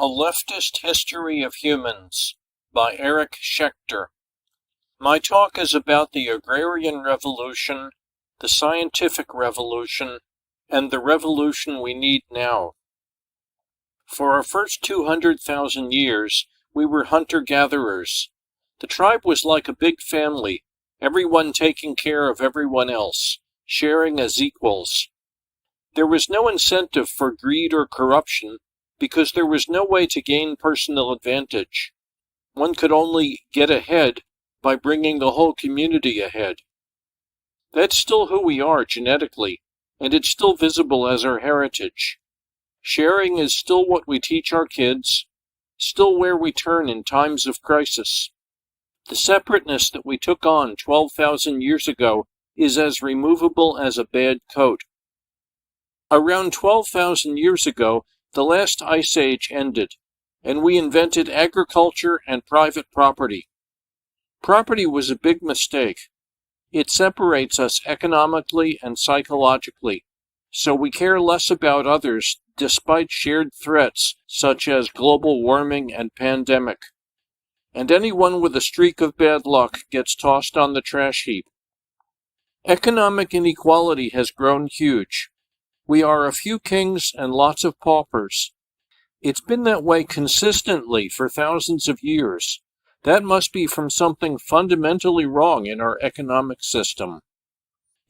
A Leftist History of Humans by Eric Schechter. My talk is about the agrarian revolution, the scientific revolution, and the revolution we need now. For our first 200,000 years, we were hunter-gatherers. The tribe was like a big family, everyone taking care of everyone else, sharing as equals. There was no incentive for greed or corruption, because there was no way to gain personal advantage. One could only get ahead by bringing the whole community ahead. That's still who we are genetically, and it's still visible as our heritage. Sharing is still what we teach our kids, still where we turn in times of crisis. The separateness that we took on 12,000 years ago is as removable as a bad coat. Around 12,000 years ago, the last ice age ended, and we invented agriculture and private property. Property was a big mistake. It separates us economically and psychologically, so we care less about others despite shared threats such as global warming and pandemic. And anyone with a streak of bad luck gets tossed on the trash heap. Economic inequality has grown huge. We are a few kings and lots of paupers. It's been that way consistently for thousands of years. That must be from something fundamentally wrong in our economic system.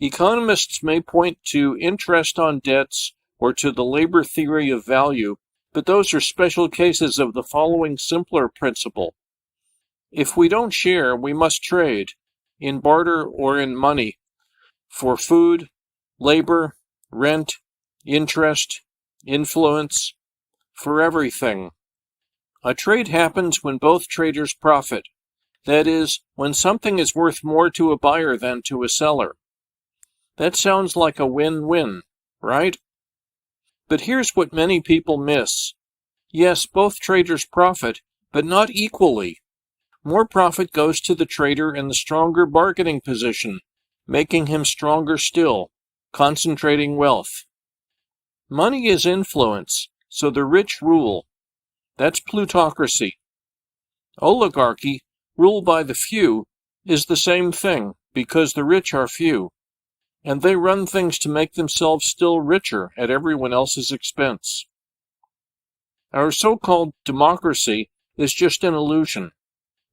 Economists may point to interest on debts or to the labor theory of value, but those are special cases of the following simpler principle. If we don't share, we must trade, in barter or in money, for food, labor, rent, interest, influence, for everything. A trade happens when both traders profit. That is, when something is worth more to a buyer than to a seller. That sounds like a win-win, right? But here's what many people miss. Yes, both traders profit, but not equally. More profit goes to the trader in the stronger bargaining position, making him stronger still, concentrating wealth. Money is influence, so the rich rule. That's plutocracy. Oligarchy, rule by the few, is the same thing, because the rich are few, and they run things to make themselves still richer at everyone else's expense. Our so-called democracy is just an illusion.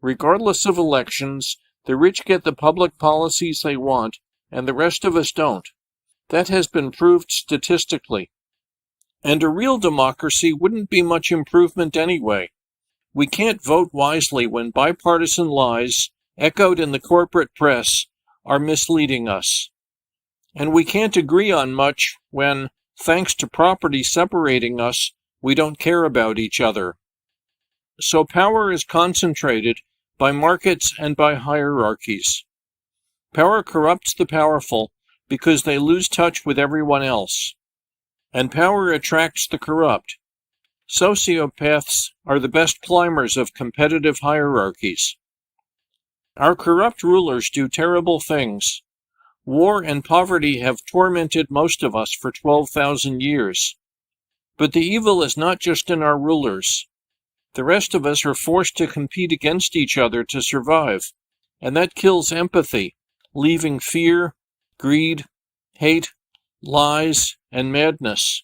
Regardless of elections, the rich get the public policies they want, and the rest of us don't. That has been proved statistically. And a real democracy wouldn't be much improvement anyway. We can't vote wisely when bipartisan lies, echoed in the corporate press, are misleading us. And we can't agree on much when, thanks to property separating us, we don't care about each other. So power is concentrated by markets and by hierarchies. Power corrupts the powerful because they lose touch with everyone else. And power attracts the corrupt. Sociopaths are the best climbers of competitive hierarchies. Our corrupt rulers do terrible things. War and poverty have tormented most of us for 12,000 years. But the evil is not just in our rulers. The rest of us are forced to compete against each other to survive, and that kills empathy, leaving fear, greed, hate, lies, and madness.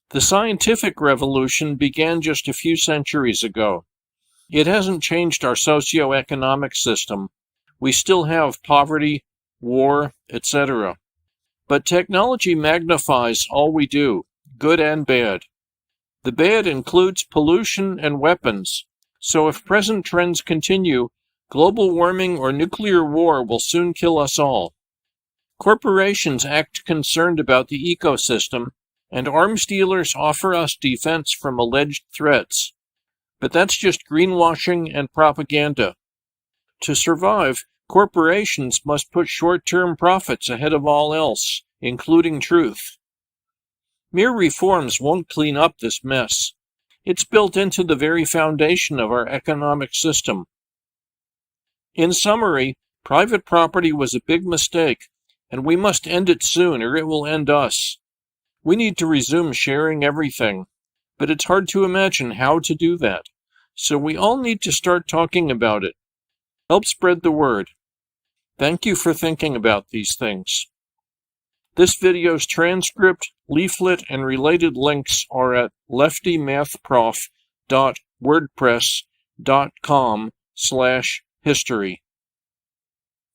The scientific revolution began just a few centuries ago. It hasn't changed our socio-economic system. We still have poverty, war, etc. But technology magnifies all we do, good and bad. The bad includes pollution and weapons, so if present trends continue, global warming or nuclear war will soon kill us all. Corporations act concerned about the ecosystem, and arms dealers offer us defense from alleged threats. But that's just greenwashing and propaganda. To survive, corporations must put short-term profits ahead of all else, including truth. Mere reforms won't clean up this mess. It's built into the very foundation of our economic system. In summary, private property was a big mistake, and we must end it soon or it will end us. We need to resume sharing everything. but it's hard to imagine how to do that. So we all need to start talking about it. Help spread the word. Thank you for thinking about these things. This video's transcript, leaflet, and related links are at leftymathprof.wordpress.com/history.